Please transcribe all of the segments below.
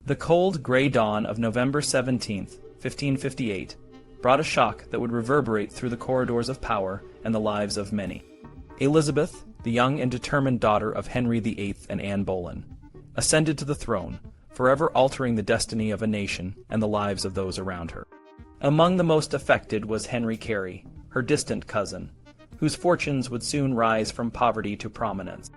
The cold, grey dawn of November 17, 1558, brought a shock that would reverberate through the corridors of power and the lives of many. Elizabeth, the young and determined daughter of Henry VIII and Anne Boleyn, ascended to the throne, forever altering the destiny of a nation and the lives of those around her. Among the most affected was Henry Carey, her distant cousin, whose fortunes would soon rise from poverty to prominence.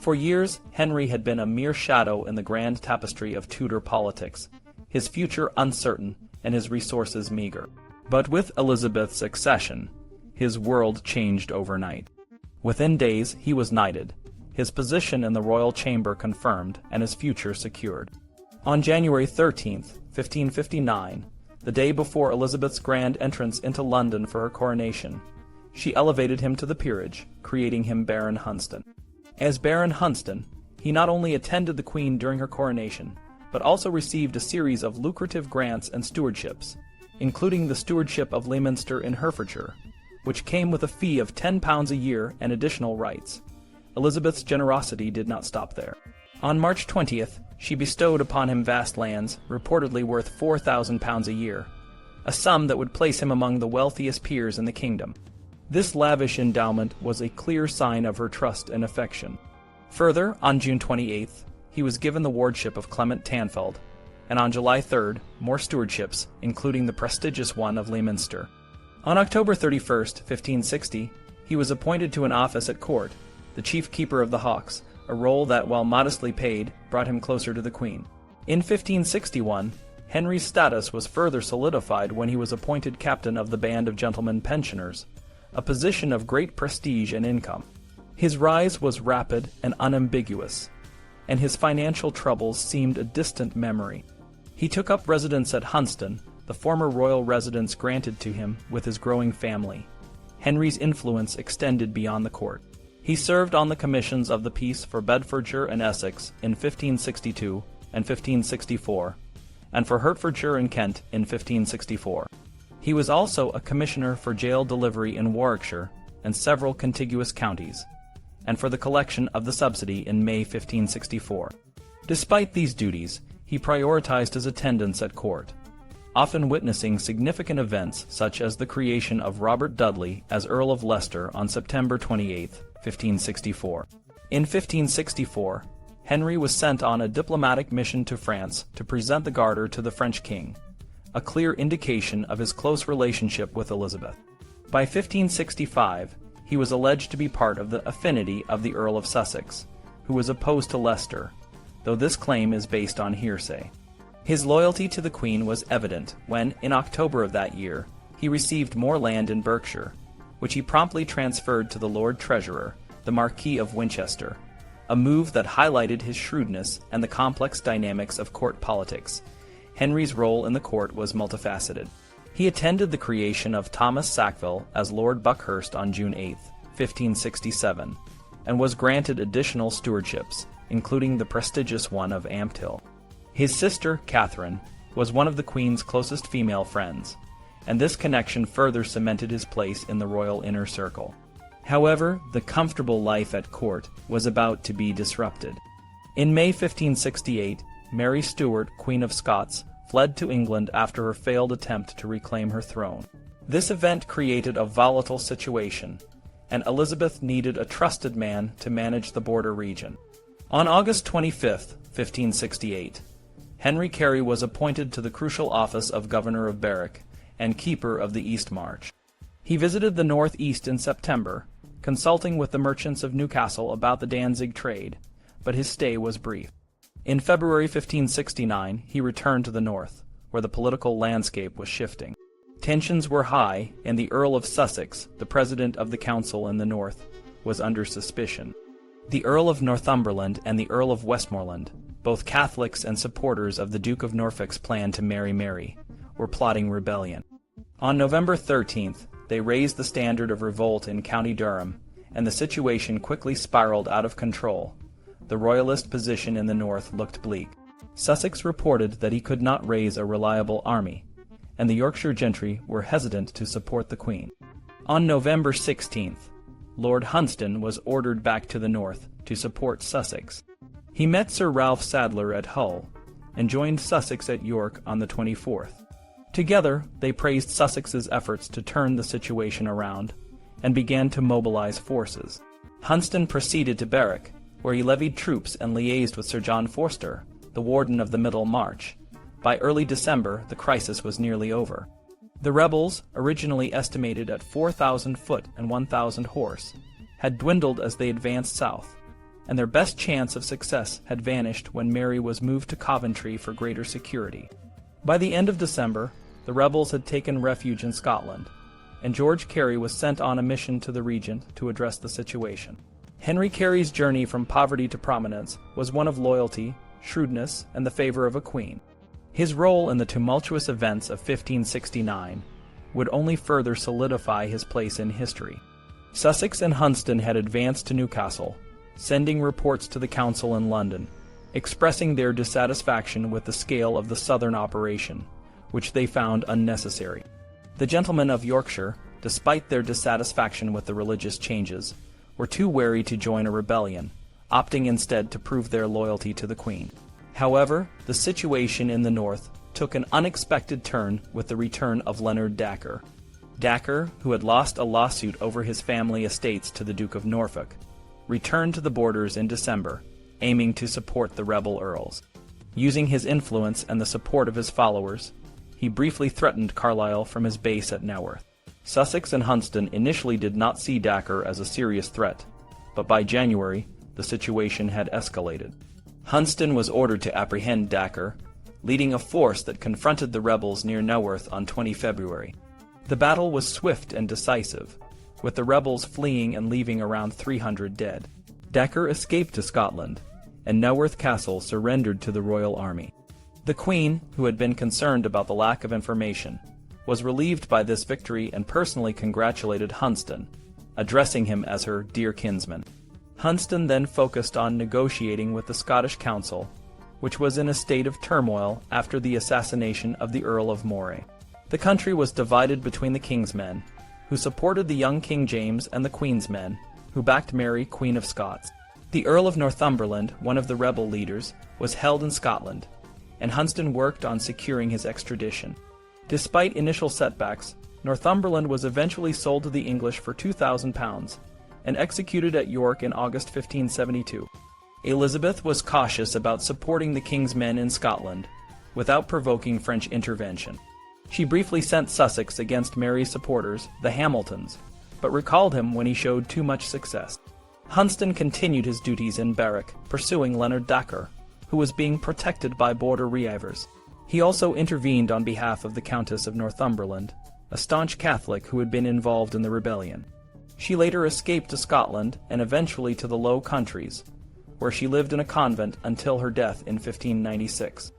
For years, Henry had been a mere shadow in the grand tapestry of Tudor politics, his future uncertain and his resources meager. But with Elizabeth's accession, his world changed overnight. Within days, he was knighted, his position in the royal chamber confirmed, and his future secured. On January 13, 1559, the day before Elizabeth's grand entrance into London for her coronation, she elevated him to the peerage, creating him Baron Hunsdon. As Baron Hunsdon, he not only attended the Queen during her coronation, but also received a series of lucrative grants and stewardships, including the stewardship of Leominster in Herefordshire, which came with a fee of £10 a year and additional rights. Elizabeth's generosity did not stop there. On March 20th, she bestowed upon him vast lands, reportedly worth £4,000 a year, a sum that would place him among the wealthiest peers in the kingdom. This lavish endowment was a clear sign of her trust and affection. Further, on June 28th, he was given the wardship of Clement Tanfeld, and on July 3rd, more stewardships, including the prestigious one of Leominster. On October 31st, 1560, he was appointed to an office at court, the chief keeper of the hawks, a role that, while modestly paid, brought him closer to the Queen. In 1561, Henry's status was further solidified when he was appointed captain of the band of gentlemen pensioners, a position of great prestige and income. His rise was rapid and unambiguous, and his financial troubles seemed a distant memory. He took up residence at Hunsdon, the former royal residence granted to him with his growing family. Henry's influence extended beyond the court. He served on the commissions of the peace for Bedfordshire and Essex in 1562 and 1564, and for Hertfordshire and Kent in 1564. He was also a commissioner for jail delivery in Warwickshire and several contiguous counties, and for the collection of the subsidy in May 1564. Despite these duties, he prioritized his attendance at court, often witnessing significant events such as the creation of Robert Dudley as Earl of Leicester on September 28, 1564. In 1564, Henry was sent on a diplomatic mission to France to present the Garter to the French king, a clear indication of his close relationship with Elizabeth. By 1565, he was alleged to be part of the affinity of the Earl of Sussex, who was opposed to Leicester, though this claim is based on hearsay. His loyalty to the Queen was evident when, in October of that year, he received more land in Berkshire, which he promptly transferred to the Lord Treasurer, the Marquis of Winchester, a move that highlighted his shrewdness and the complex dynamics of court politics. Henry's role in the court was multifaceted. He attended the creation of Thomas Sackville as Lord Buckhurst on June 8, 1567, and was granted additional stewardships, including the prestigious one of Ampthill. His sister, Catherine, was one of the Queen's closest female friends, and this connection further cemented his place in the royal inner circle. However, the comfortable life at court was about to be disrupted. In May 1568, Mary Stuart, Queen of Scots, fled to England after her failed attempt to reclaim her throne. This event created a volatile situation, and Elizabeth needed a trusted man to manage the border region. On August 25, 1568, Henry Carey was appointed to the crucial office of Governor of Berwick and Keeper of the East March. He visited the northeast in September, consulting with the merchants of Newcastle about the Danzig trade, but his stay was brief. In February 1569, he returned to the north, where the political landscape was shifting. Tensions were high, and the Earl of Sussex, the president of the council in the north, was under suspicion. The Earl of Northumberland and the Earl of Westmoreland, both Catholics and supporters of the Duke of Norfolk's plan to marry Mary, were plotting rebellion. On November 13th, they raised the standard of revolt in County Durham, and the situation quickly spiraled out of control. The royalist position in the north looked bleak. Sussex reported that he could not raise a reliable army, and the Yorkshire gentry were hesitant to support the Queen. On November 16th, Lord Hunsdon was ordered back to the north to support Sussex. He met Sir Ralph Sadler at Hull, and joined Sussex at York on the 24th. Together, they praised Sussex's efforts to turn the situation around and began to mobilize forces. Hunsdon proceeded to Berwick, where he levied troops and liaised with Sir John Forster, the warden of the Middle March. By early December, the crisis was nearly over. The rebels, originally estimated at 4,000 foot and 1,000 horse, had dwindled as they advanced south, and their best chance of success had vanished when Mary was moved to Coventry for greater security. By the end of December, the rebels had taken refuge in Scotland, and George Carey was sent on a mission to the regent to address the situation. Henry Carey's journey from poverty to prominence was one of loyalty, shrewdness, and the favor of a queen. His role in the tumultuous events of 1569 would only further solidify his place in history. Sussex and Hunsdon had advanced to Newcastle, sending reports to the council in London, expressing their dissatisfaction with the scale of the southern operation, which they found unnecessary. The gentlemen of Yorkshire, despite their dissatisfaction with the religious changes, were too wary to join a rebellion, opting instead to prove their loyalty to the Queen. However, the situation in the north took an unexpected turn with the return of Leonard Dacre. Dacre, who had lost a lawsuit over his family estates to the Duke of Norfolk, returned to the borders in December, aiming to support the rebel earls. Using his influence and the support of his followers, he briefly threatened Carlisle from his base at Naworth. Sussex and Hunsdon initially did not see Dacre as a serious threat, but by January, the situation had escalated. Hunsdon was ordered to apprehend Dacre, leading a force that confronted the rebels near Naworth on 20 February. The battle was swift and decisive, with the rebels fleeing and leaving around 300 dead. Dacre escaped to Scotland, and Naworth Castle surrendered to the royal army. The Queen, who had been concerned about the lack of information, was relieved by this victory and personally congratulated Hunsdon, addressing him as her dear kinsman. Hunsdon then focused on negotiating with the Scottish Council, which was in a state of turmoil after the assassination of the Earl of Moray. The country was divided between the King's men, who supported the young King James, and the Queen's men, who backed Mary, Queen of Scots. The Earl of Northumberland, one of the rebel leaders, was held in Scotland, and Hunsdon worked on securing his extradition. Despite initial setbacks, Northumberland was eventually sold to the English for £2,000 and executed at York in August 1572. Elizabeth was cautious about supporting the King's men in Scotland without provoking French intervention. She briefly sent Sussex against Mary's supporters, the Hamiltons, but recalled him when he showed too much success. Hunsdon continued his duties in Berwick, pursuing Leonard Dacre, who was being protected by border reivers. He also intervened on behalf of the Countess of Northumberland, a staunch Catholic who had been involved in the rebellion. She later escaped to Scotland and eventually to the Low Countries, where she lived in a convent until her death in 1596.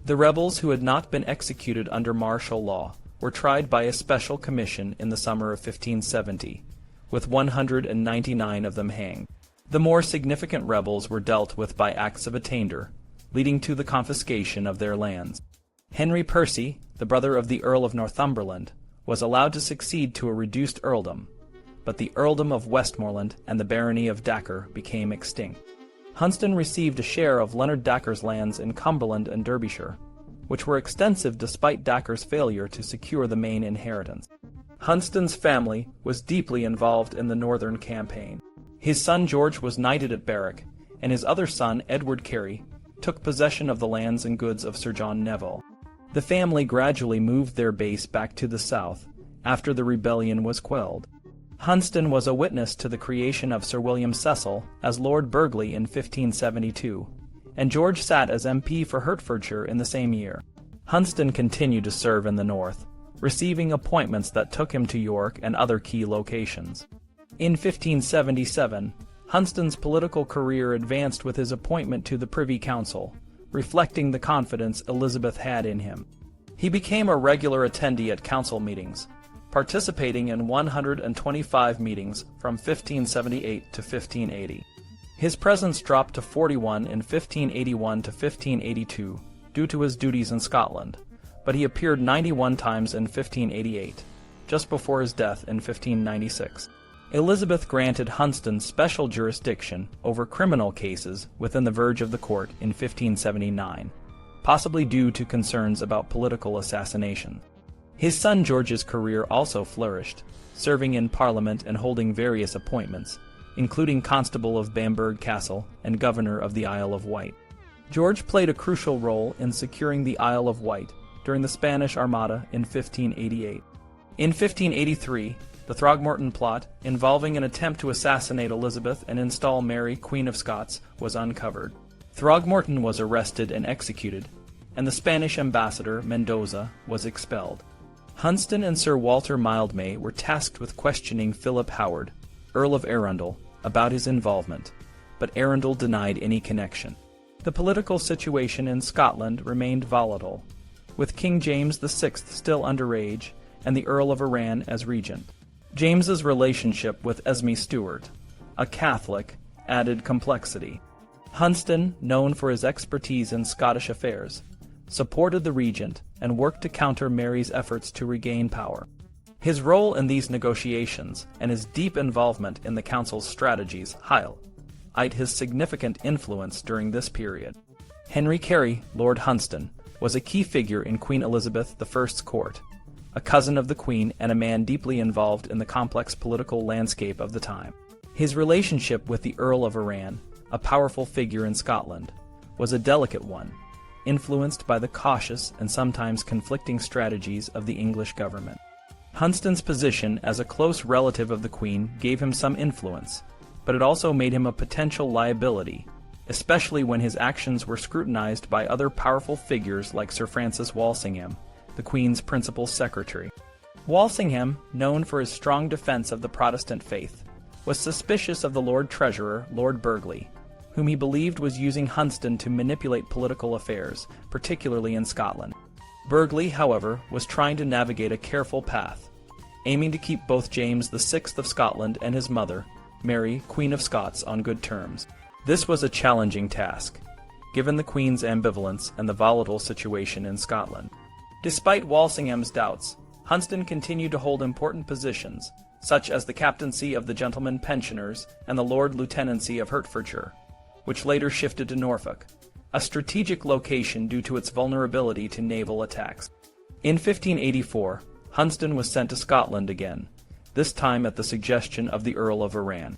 The rebels who had not been executed under martial law were tried by a special commission in the summer of 1570, with 199 of them hanged. The more significant rebels were dealt with by acts of attainder, leading to the confiscation of their lands. Henry Percy, the brother of the Earl of Northumberland, was allowed to succeed to a reduced earldom, but the earldom of Westmoreland and the barony of Dacre became extinct. Hunsdon received a share of Leonard Dacre's lands in Cumberland and Derbyshire, which were extensive despite Dacre's failure to secure the main inheritance. Hunsdon's family was deeply involved in the northern campaign. His son George was knighted at Berwick, and his other son, Edward Carey, took possession of the lands and goods of Sir John Neville. The family gradually moved their base back to the south after the rebellion was quelled. Hunsdon was a witness to the creation of Sir William Cecil as Lord Burghley in 1572, and George sat as MP for Hertfordshire in the same year. Hunsdon continued to serve in the north, receiving appointments that took him to York and other key locations. In 1577, Hunsdon's political career advanced with his appointment to the Privy Council, reflecting the confidence Elizabeth had in him. He became a regular attendee at council meetings, participating in 125 meetings from 1578 to 1580. His presence dropped to 41 in 1581 to 1582 due to his duties in Scotland, but he appeared 91 times in 1588, just before his death in 1596. Elizabeth granted Hunsdon special jurisdiction over criminal cases within the verge of the court in 1579, possibly due to concerns about political assassination. His son George's career also flourished, serving in Parliament and holding various appointments, including Constable of Bamburgh Castle and Governor of the Isle of Wight. George played a crucial role in securing the Isle of Wight during the Spanish Armada in 1588. In 1583, the Throgmorton plot, involving an attempt to assassinate Elizabeth and install Mary, Queen of Scots, was uncovered. Throgmorton was arrested and executed, and the Spanish ambassador, Mendoza, was expelled. Hunsdon and Sir Walter Mildmay were tasked with questioning Philip Howard, Earl of Arundel, about his involvement, but Arundel denied any connection. The political situation in Scotland remained volatile, with King James VI still underage and the Earl of Arran as regent. James's relationship with Esme Stuart, a Catholic, added complexity. Hunsdon, known for his expertise in Scottish affairs, supported the regent and worked to counter Mary's efforts to regain power. His role in these negotiations and his deep involvement in the council's strategies highlight his significant influence during this period. Henry Carey, Lord Hunsdon, was a key figure in Queen Elizabeth I's court, a cousin of the Queen and a man deeply involved in the complex political landscape of the time. His relationship with the Earl of Arran, a powerful figure in Scotland, was a delicate one, influenced by the cautious and sometimes conflicting strategies of the English government. Hunsdon's position as a close relative of the Queen gave him some influence, but it also made him a potential liability, especially when his actions were scrutinized by other powerful figures like Sir Francis Walsingham, the Queen's principal secretary. Walsingham, known for his strong defense of the Protestant faith, was suspicious of the Lord Treasurer, Lord Burghley, whom he believed was using Hunsdon to manipulate political affairs, particularly in Scotland. Burghley, however, was trying to navigate a careful path, aiming to keep both James VI of Scotland and his mother, Mary, Queen of Scots, on good terms. This was a challenging task, given the Queen's ambivalence and the volatile situation in Scotland. Despite Walsingham's doubts, Hunsdon continued to hold important positions, such as the captaincy of the Gentlemen Pensioners and the Lord Lieutenancy of Hertfordshire, which later shifted to Norfolk, a strategic location due to its vulnerability to naval attacks. In 1584, Hunsdon was sent to Scotland again, this time at the suggestion of the Earl of Arran.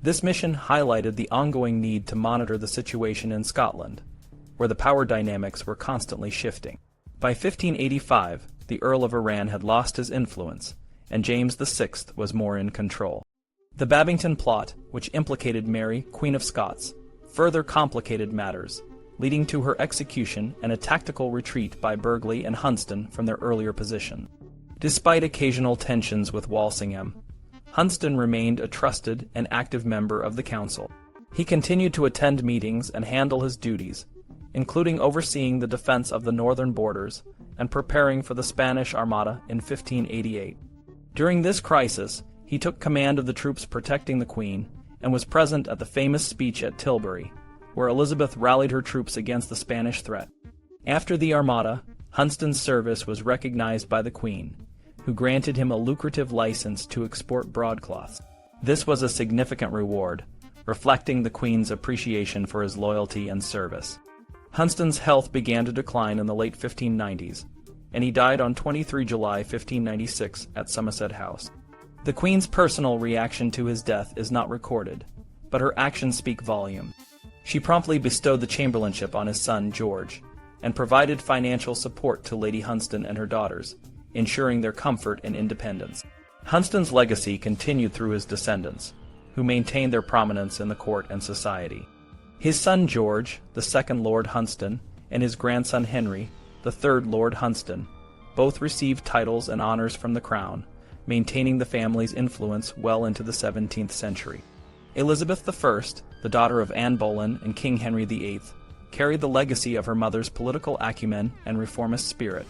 This mission highlighted the ongoing need to monitor the situation in Scotland, where the power dynamics were constantly shifting. By 1585, the Earl of Arran had lost his influence, and James VI was more in control. The Babington plot, which implicated Mary, Queen of Scots, further complicated matters, leading to her execution and a tactical retreat by Burghley and Hunsdon from their earlier position. Despite occasional tensions with Walsingham, Hunsdon remained a trusted and active member of the council. He continued to attend meetings and handle his duties, including overseeing the defense of the northern borders and preparing for the Spanish Armada in 1588. During this crisis, he took command of the troops protecting the Queen and was present at the famous speech at Tilbury, where Elizabeth rallied her troops against the Spanish threat. After the Armada, Hunsdon's service was recognized by the Queen, who granted him a lucrative license to export broadcloths. This was a significant reward, reflecting the Queen's appreciation for his loyalty and service. Hunsdon's health began to decline in the late 1590s, and he died on 23 July 1596 at Somerset House. The Queen's personal reaction to his death is not recorded, but her actions speak volumes. She promptly bestowed the chamberlainship on his son George, and provided financial support to Lady Hunsdon and her daughters, ensuring their comfort and independence. Hunsdon's legacy continued through his descendants, who maintained their prominence in the court and society. His son George, the second Lord Hunsdon, and his grandson Henry, the third Lord Hunsdon, both received titles and honors from the crown, maintaining the family's influence well into the 17th century. Elizabeth I, the daughter of Anne Boleyn and King Henry VIII, carried the legacy of her mother's political acumen and reformist spirit.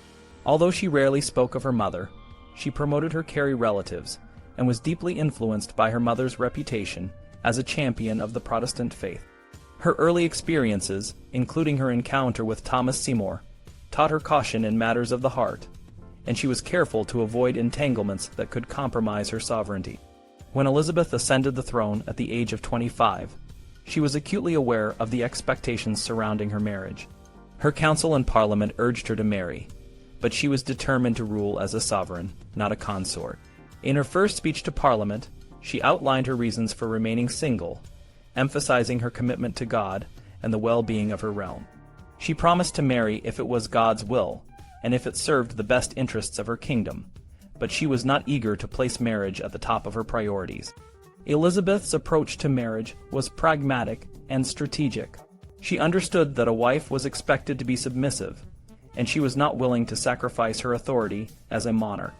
Although she rarely spoke of her mother, she promoted her Carey relatives and was deeply influenced by her mother's reputation as a champion of the Protestant faith. Her early experiences, including her encounter with Thomas Seymour, taught her caution in matters of the heart, and she was careful to avoid entanglements that could compromise her sovereignty. When Elizabeth ascended the throne at the age of 25, she was acutely aware of the expectations surrounding her marriage. Her council and parliament urged her to marry, but she was determined to rule as a sovereign, not a consort. In her first speech to parliament, she outlined her reasons for remaining single, emphasizing her commitment to God and the well-being of her realm. She promised to marry if it was God's will, and if it served the best interests of her kingdom, but she was not eager to place marriage at the top of her priorities. Elizabeth's approach to marriage was pragmatic and strategic. She understood that a wife was expected to be submissive, and she was not willing to sacrifice her authority as a monarch.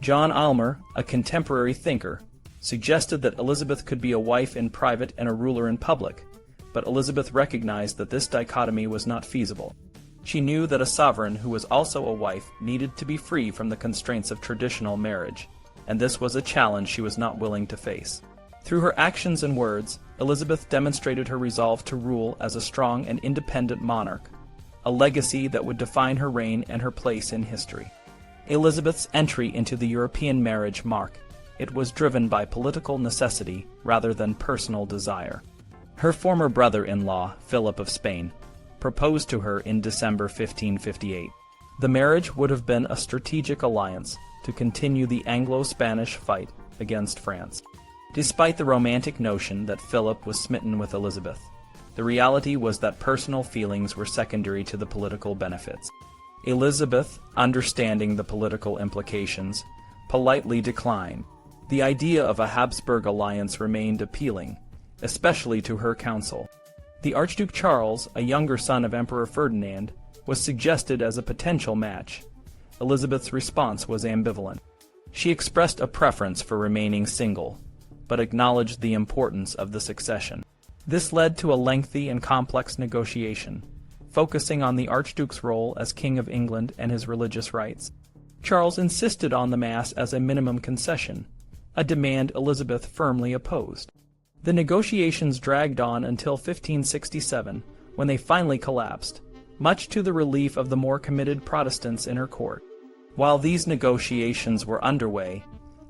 John Aylmer, a contemporary thinker, suggested that Elizabeth could be a wife in private and a ruler in public, but Elizabeth recognized that this dichotomy was not feasible. She knew that a sovereign who was also a wife needed to be free from the constraints of traditional marriage, and this was a challenge she was not willing to face. Through her actions and words, Elizabeth demonstrated her resolve to rule as a strong and independent monarch, a legacy that would define her reign and her place in history. Elizabeth's entry into the European marriage mark. It was driven by political necessity rather than personal desire. Her former brother-in-law, Philip of Spain, proposed to her in December 1558. The marriage would have been a strategic alliance to continue the Anglo-Spanish fight against France. Despite the romantic notion that Philip was smitten with Elizabeth, the reality was that personal feelings were secondary to the political benefits. Elizabeth, understanding the political implications, politely declined. The idea of a Habsburg alliance remained appealing, especially to her council. The Archduke Charles, a younger son of Emperor Ferdinand, was suggested as a potential match. Elizabeth's response was ambivalent. She expressed a preference for remaining single, but acknowledged the importance of the succession. This led to a lengthy and complex negotiation, focusing on the Archduke's role as King of England and his religious rights. Charles insisted on the Mass as a minimum concession, a demand Elizabeth firmly opposed. The negotiations dragged on until 1567, when they finally collapsed, much to the relief of the more committed Protestants in her court. While these negotiations were underway,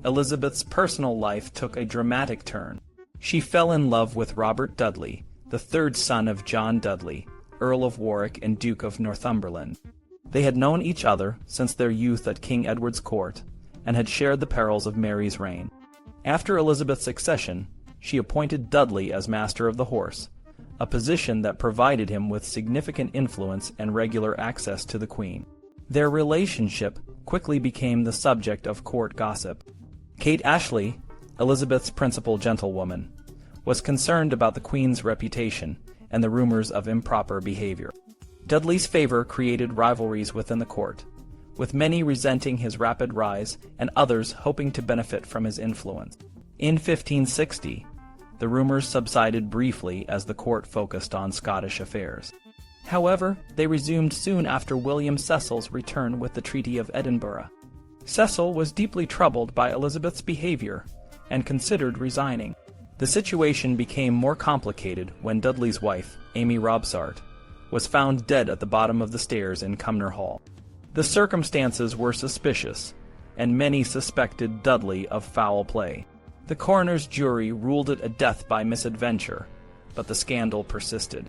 Elizabeth's personal life took a dramatic turn. She fell in love with Robert Dudley, the third son of John Dudley, Earl of Warwick and Duke of Northumberland. They had known each other since their youth at King Edward's court, and had shared the perils of Mary's reign. After Elizabeth's accession, she appointed Dudley as Master of the Horse, a position that provided him with significant influence and regular access to the Queen. Their relationship quickly became the subject of court gossip. Kate Ashley, Elizabeth's principal gentlewoman, was concerned about the Queen's reputation and the rumors of improper behavior. Dudley's favor created rivalries within the court, with many resenting his rapid rise and others hoping to benefit from his influence. In 1560, the rumors subsided briefly as the court focused on Scottish affairs. However, they resumed soon after William Cecil's return with the Treaty of Edinburgh. Cecil was deeply troubled by Elizabeth's behavior and considered resigning. The situation became more complicated when Dudley's wife, Amy Robsart, was found dead at the bottom of the stairs in Cumnor Hall. The circumstances were suspicious, and many suspected Dudley of foul play. The coroner's jury ruled it a death by misadventure, but the scandal persisted.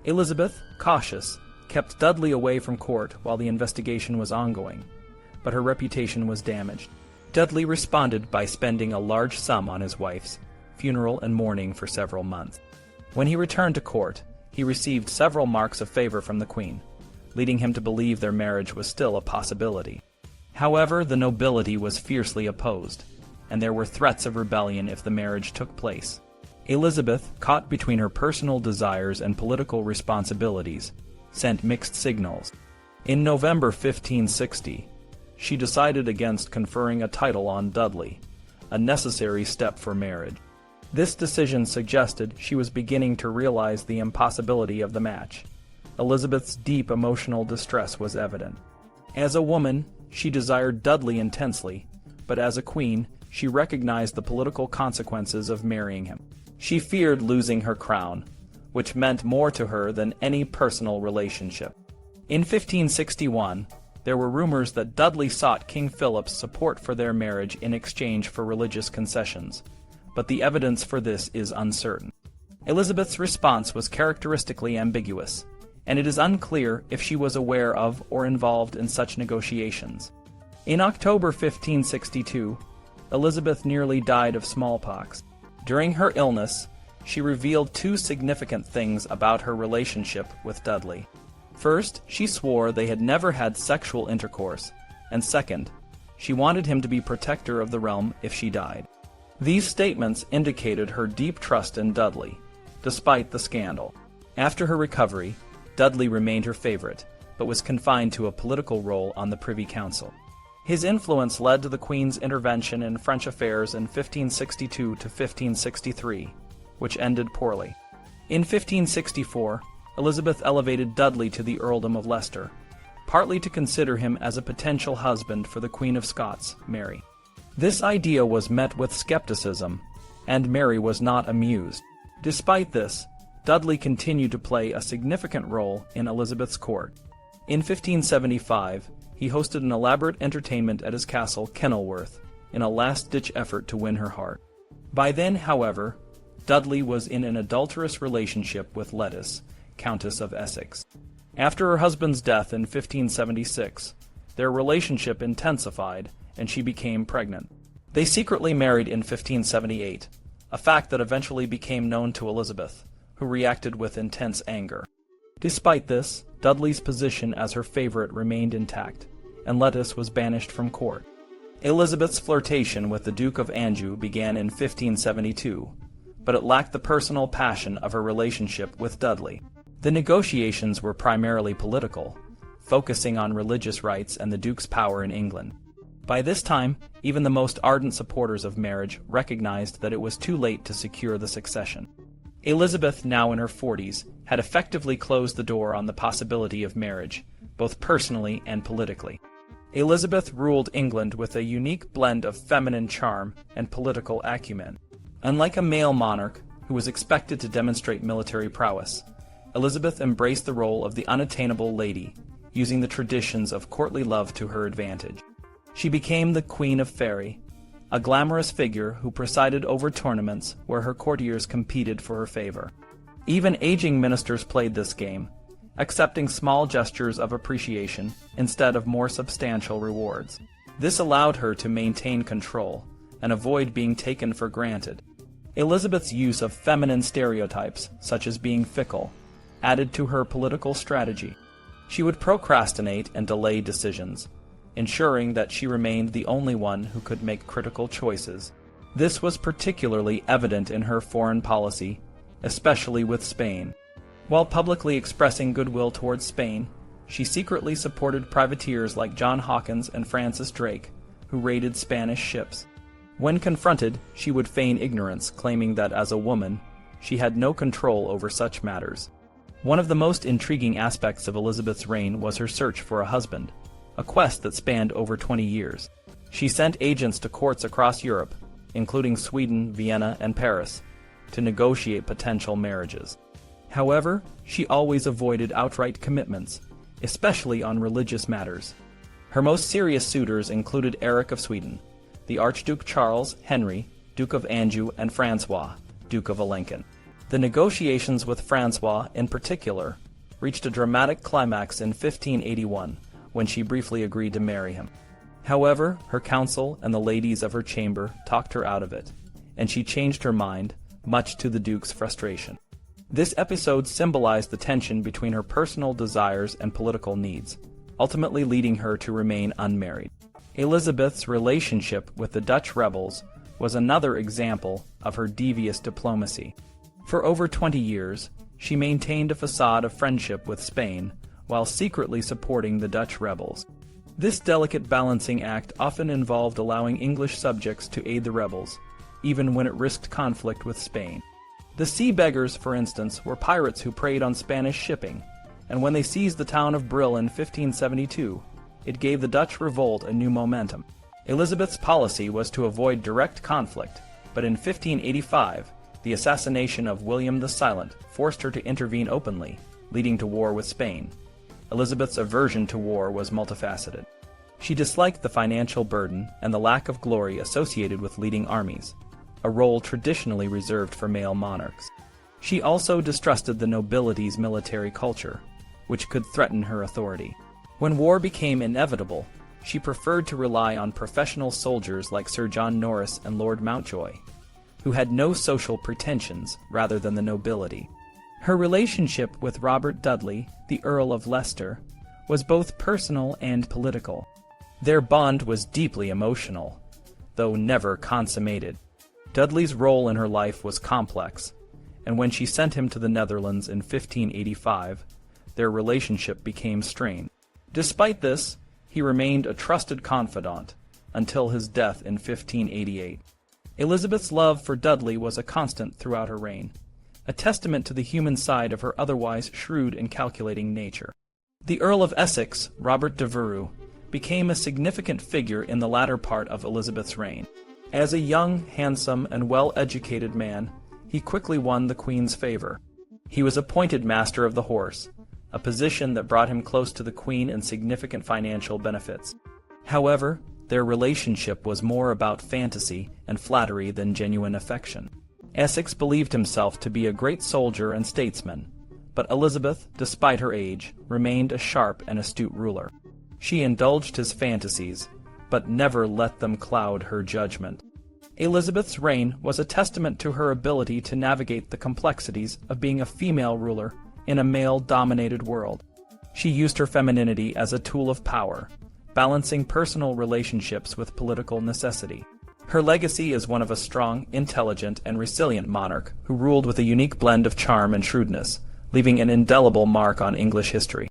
Elizabeth, cautious, kept Dudley away from court while the investigation was ongoing, but her reputation was damaged. Dudley responded by spending a large sum on his wife's funeral and mourning for several months. When he returned to court, he received several marks of favor from the Queen, leading him to believe their marriage was still a possibility. However, the nobility was fiercely opposed, and there were threats of rebellion if the marriage took place. Elizabeth, caught between her personal desires and political responsibilities, sent mixed signals. In November 1560, she decided against conferring a title on Dudley, a necessary step for marriage. This decision suggested she was beginning to realize the impossibility of the match. Elizabeth's deep emotional distress was evident. As a woman, she desired Dudley intensely, but as a queen, she recognized the political consequences of marrying him. She feared losing her crown, which meant more to her than any personal relationship. In 1561, there were rumors that Dudley sought King Philip's support for their marriage in exchange for religious concessions, but the evidence for this is uncertain. Elizabeth's response was characteristically ambiguous, and it is unclear if she was aware of or involved in such negotiations. In October 1562, Elizabeth nearly died of smallpox. During her illness, she revealed two significant things about her relationship with Dudley. First, she swore they had never had sexual intercourse, and second, she wanted him to be protector of the realm if she died. These statements indicated her deep trust in Dudley, despite the scandal. After her recovery, Dudley remained her favorite, but was confined to a political role on the Privy Council. His influence led to the Queen's intervention in French affairs in 1562 to 1563, which ended poorly. In 1564, Elizabeth elevated Dudley to the earldom of Leicester, partly to consider him as a potential husband for the Queen of Scots, Mary. This idea was met with skepticism, and Mary was not amused. Despite this, Dudley continued to play a significant role in Elizabeth's court. In 1575, he hosted an elaborate entertainment at his castle, Kenilworth, in a last-ditch effort to win her heart. By then, however, Dudley was in an adulterous relationship with Lettice, Countess of Essex. After her husband's death in 1576, their relationship intensified, and she became pregnant. They secretly married in 1578, a fact that eventually became known to Elizabeth, who reacted with intense anger. Despite this, Dudley's position as her favorite remained intact, and Lettice was banished from court. Elizabeth's flirtation with the Duke of Anjou began in 1572, but it lacked the personal passion of her relationship with Dudley. The negotiations were primarily political, focusing on religious rights and the Duke's power in England. By this time, even the most ardent supporters of marriage recognized that it was too late to secure the succession. Elizabeth, now in her 40s, had effectively closed the door on the possibility of marriage, both personally and politically. Elizabeth ruled England with a unique blend of feminine charm and political acumen. Unlike a male monarch who was expected to demonstrate military prowess, Elizabeth embraced the role of the unattainable lady, using the traditions of courtly love to her advantage. She became the Queen of Faery, a glamorous figure who presided over tournaments where her courtiers competed for her favor. Even aging ministers played this game, accepting small gestures of appreciation instead of more substantial rewards. This allowed her to maintain control and avoid being taken for granted. Elizabeth's use of feminine stereotypes, such as being fickle, added to her political strategy. She would procrastinate and delay decisions, ensuring that she remained the only one who could make critical choices. This was particularly evident in her foreign policy, especially with Spain. While publicly expressing goodwill towards Spain, she secretly supported privateers like John Hawkins and Francis Drake, who raided Spanish ships. When confronted, she would feign ignorance, claiming that as a woman, she had no control over such matters. One of the most intriguing aspects of Elizabeth's reign was her search for a husband, a quest that spanned over 20 years. She sent agents to courts across Europe, including Sweden, Vienna, and Paris, to negotiate potential marriages. However, she always avoided outright commitments, especially on religious matters. Her most serious suitors included Eric of Sweden, the Archduke Charles, Henry, Duke of Anjou, and Francois, Duke of Alençon. The negotiations with Francois, in particular, reached a dramatic climax in 1581, when she briefly agreed to marry him. However, her council and the ladies of her chamber talked her out of it, and she changed her mind, much to the Duke's frustration. This episode symbolized the tension between her personal desires and political needs, ultimately leading her to remain unmarried. Elizabeth's relationship with the Dutch rebels was another example of her devious diplomacy. For over 20 years, she maintained a facade of friendship with Spain while secretly supporting the Dutch rebels. This delicate balancing act often involved allowing English subjects to aid the rebels, even when it risked conflict with Spain. The Sea Beggars, for instance, were pirates who preyed on Spanish shipping, and when they seized the town of Brill in 1572, it gave the Dutch revolt a new momentum. Elizabeth's policy was to avoid direct conflict, but in 1585, the assassination of William the Silent forced her to intervene openly, leading to war with Spain. Elizabeth's aversion to war was multifaceted. She disliked the financial burden and the lack of glory associated with leading armies, a role traditionally reserved for male monarchs. She also distrusted the nobility's military culture, which could threaten her authority. When war became inevitable, she preferred to rely on professional soldiers like Sir John Norris and Lord Mountjoy, who had no social pretensions rather than the nobility. Her relationship with Robert Dudley, the Earl of Leicester, was both personal and political. Their bond was deeply emotional, though never consummated. Dudley's role in her life was complex, and when she sent him to the Netherlands in 1585, their relationship became strained. Despite this, he remained a trusted confidant until his death in 1588. Elizabeth's love for Dudley was a constant throughout her reign, a testament to the human side of her otherwise shrewd and calculating nature. The Earl of Essex, Robert de Vereux, became a significant figure in the latter part of Elizabeth's reign. As a young, handsome, and well-educated man, he quickly won the Queen's favor. He was appointed Master of the Horse, a position that brought him close to the Queen and significant financial benefits. However, their relationship was more about fantasy and flattery than genuine affection. Essex believed himself to be a great soldier and statesman, but Elizabeth, despite her age, remained a sharp and astute ruler. She indulged his fantasies, but never let them cloud her judgment. Elizabeth's reign was a testament to her ability to navigate the complexities of being a female ruler in a male-dominated world. She used her femininity as a tool of power, balancing personal relationships with political necessity. Her legacy is one of a strong, intelligent, and resilient monarch who ruled with a unique blend of charm and shrewdness, leaving an indelible mark on English history.